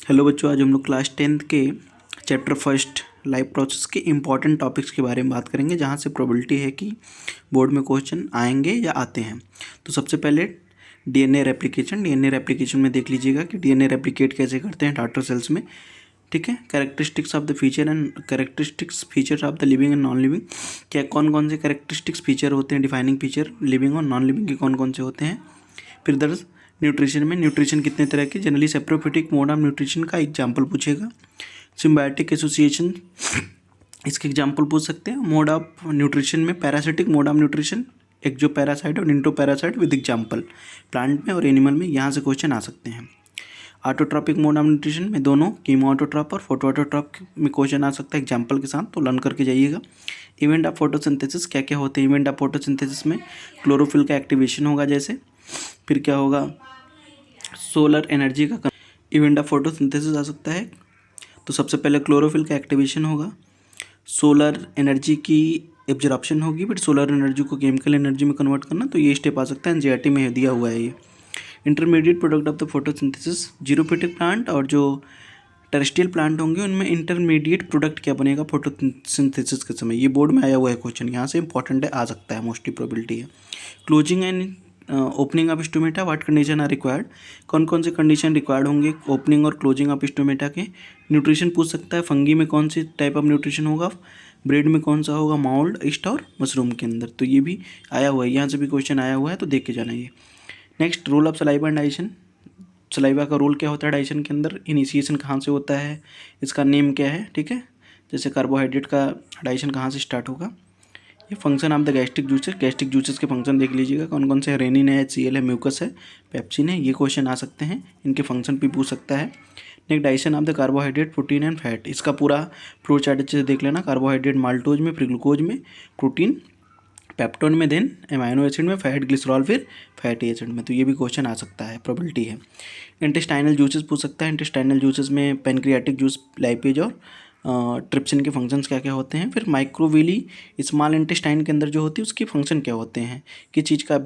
Hello बच्चों, आज हम लोग क्लास 10th के चैप्टर फर्स्ट लाइफ प्रोसेस के इम्पॉर्टेंट टॉपिक्स के बारे में बात करेंगे, जहाँ से प्रोबेबिलिटी है कि बोर्ड में क्वेश्चन आएंगे या आते हैं। तो सबसे पहले डीएनए रेप्लिकेशन में देख लीजिएगा कि डीएनए रेप्लिकेट कैसे करते हैं डाटर सेल्स में। ठीक है, characteristics of the feature and characteristics feature of the living and non living, क्या कौन कौन से कैरेक्टरिस्टिक्स फीचर होते हैं, डिफाइनिंग फीचर लिविंग और नॉन लिविंग के कौन कौन से होते हैं। फिर दर्ज न्यूट्रिशन कितने तरह के, generally saprophytic mode of nutrition का एग्जाम्पल पूछेगा। सिम्बायोटिक एसोसिएशन, इसके एग्जाम्पल पूछ सकते हैं। मोड ऑफ न्यूट्रिशन में पैरासिटिक मोड ऑफ न्यूट्रिशन, एक जो पैरासाइट और into parasite with example, plant में और एनिमल में यहाँ से क्वेश्चन आ सकते हैं। ऑटोट्रॉपिक मोड ऑफ न्यूट्रिशन में दोनों कीमो ऑटोट्रॉप और फोटो ऑटोट्रॉप में क्वेश्चन आ सकता है एग्जाम्पल के साथ, तो लर्न करके जाइएगा। इवेंट ऑफ फोटोसिंथेसिस क्या क्या होते हैं। इवेंट ऑफ फोटोसिंथेसिस में क्लोरोफिल का एक्टिवेशन होगा जैसे, फिर क्या होगा, सोलर एनर्जी का इवेंट ऑफ फोटोसिंथेसिस आ सकता है। तो सबसे पहले क्लोरोफिल का एक्टिवेशन होगा, सोलर एनर्जी की एब्जॉर्प्शन होगी, फिर सोलर एनर्जी को केमिकल एनर्जी में कन्वर्ट करना, तो ये स्टेप आ सकता है। एनसीईआरटी में दिया हुआ है ये। Intermediate product of the photosynthesis, xerophytic plant और जो टेरेस्ट्रियल प्लांट होंगे उनमें इंटरमीडिएट प्रोडक्ट क्या बनेगा फोटोसिंथेसिस के समय, ये बोर्ड में आया हुआ है क्वेश्चन, यहाँ से इंपॉर्टेंट है, आ सकता है, मोस्टली प्रोबेबिलिटी है। Closing and opening of stomata, what condition are required, कौन कौन से कंडीशन रिक्वायर्ड होंगे ओपनिंग और क्लोजिंग ऑफ स्टोमेटा के। न्यूट्रिशन पूछ सकता है, फंगी में कौन सी टाइप ऑफ न्यूट्रिशन होगा, ब्रेड में कौन सा होगा, माउल्ड, ईस्ट और मशरूम के अंदर, तो ये भी आया हुआ है, यहाँ से भी क्वेश्चन आया हुआ है, तो देख के जाना ये। Next, role of saliva and digestion, saliva का रोल क्या होता है डाइजेशन के अंदर, इनिशिएशन कहाँ से होता है, इसका नेम क्या है। ठीक है, जैसे कार्बोहाइड्रेट का डाइजेशन कहाँ से स्टार्ट होगा। ये function of the gastric juices के फंक्शन देख लीजिएगा, कौन कौन से है, रेनिन है, HCl है, म्यूकस है, पेप्सिन है, ये क्वेश्चन आ सकते हैं, इनके फंक्शन भी पूछ सकता है। Next, digestion of the carbohydrate, protein and fat, इसका पूरा फ्लो चार्ट अच्छे से देख लेना। कार्बोहाइड्रेट माल्टोज में, फिर ग्लूकोज में, प्रोटीन पेप्टोन में, देन एमाइनो एसिड में, फैट ग्लिसरॉल, फिर फैटी एसिड में, तो ये भी क्वेश्चन आ सकता है, प्रोबेबिलिटी है। इंटेस्टाइनल जूसेस पूछ सकता है, इंटेस्टाइनल जूसेस में पैनक्रियाटिक जूस, लाइपेज और ट्रिप्सिन के फंक्शंस क्या क्या होते हैं। फिर माइक्रोविली, स्मॉल इंटेस्टाइन के अंदर जो होती है उसके फंक्शन क्या होते हैं, किस चीज़ का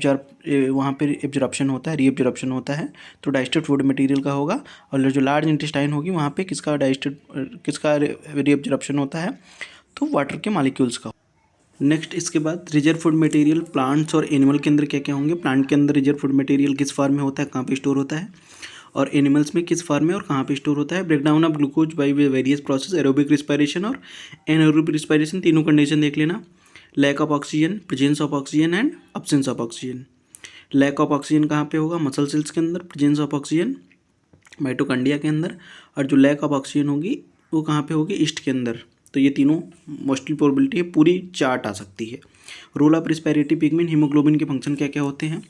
वहाँ पर एब्जॉर्प्शन होता है, रीएब्जॉर्प्शन होता है, तो डाइजेस्टेड फूड मटेरियल का होगा। और जो लार्ज इंटेस्टाइन होगी वहाँ पे किसका रीएब्जॉर्प्शन होता है, तो वाटर के मॉलिक्यूल्स का। नेक्स्ट, इसके बाद रिजर्व फूड मटेरियल, प्लांट्स और एनिमल के अंदर क्या क्या होंगे। प्लांट के अंदर रिजर्व फूड मटेरियल किस फॉर्म में होता है, कहाँ पे स्टोर होता है, और एनिमल्स में किस फॉर्म में और कहाँ पे स्टोर होता है। Breakdown of glucose by various process, aerobic respiration और एनारोबिक रिस्पायरेशन, तीनों कंडीशन देख लेना। Lack of oxygen, presence of oxygen and absence of oxygen. Lack of oxygen कहाँ पे होगा, मसल सेल्स के अंदर, प्रेजेंस ऑफ ऑक्सीजन माइटोकॉन्ड्रिया के अंदर, और जो लैक ऑफ ऑक्सीजन होगी वो कहाँ पे होगी, ईस्ट के अंदर। तो ये तीनों मोस्टली प्रोबेबिलिटी है, पूरी चार्ट आ सकती है। Role of respiratory pigment, haemoglobin के फंक्शन क्या क्या होते हैं।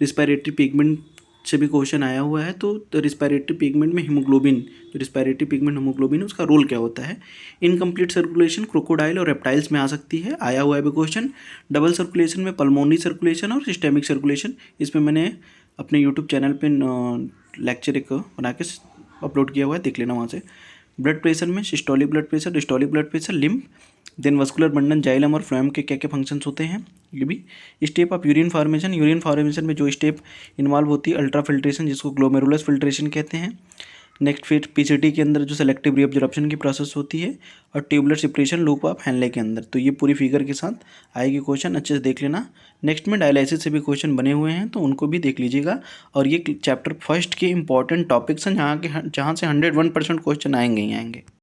रिस्पायरेटरी पिगमेंट से भी क्वेश्चन आया हुआ है, तो रिस्पायरेटरी पिगमेंट में हीमोग्लोबिन, जो रिस्पायरेटरी पिगमेंट हीमोग्लोबिन उसका रोल क्या होता है। इनकम्प्लीट सर्कुलेशन क्रोकोडाइल और रेप्टाइल्स में आ सकती है, आया हुआ है भी क्वेश्चन। डबल सर्कुलेशन में पल्मोनरी सर्कुलेशन और सिस्टेमिक सर्कुलेशन, इसमें मैंने अपने यूट्यूब चैनल पे लेक्चर एक बना के अपलोड किया हुआ है, देख लेना वहाँ से। ब्लड प्रेशर में systolic blood pressure, diastolic blood pressure, lymph, then vascular bundle, xylem और फ्लोएम के क्या क्या फंक्शंस होते हैं, ये भी। स्टेप ऑफ यूरिन फॉर्मेशन में जो स्टेप इन्वॉल्व होती है, अल्ट्रा फिल्ट्रेशन, जिसको ग्लोमेरुलस फिल्ट्रेशन कहते हैं। नेक्स्ट, फिर पीसीटी के अंदर जो सेलेक्टिव रीअब्जॉर्प्शन की प्रोसेस होती है, और tubular separation loop of Henle के अंदर, तो ये पूरी फिगर के साथ आएगी क्वेश्चन, अच्छे से देख लेना। नेक्स्ट में डायलिसिस से भी क्वेश्चन बने हुए हैं, तो उनको भी देख लीजिएगा। और ये चैप्टर फर्स्ट के इंपॉर्टेंट टॉपिक्स हैं जहाँ से 101% क्वेश्चन आएंगे ही आएंगे।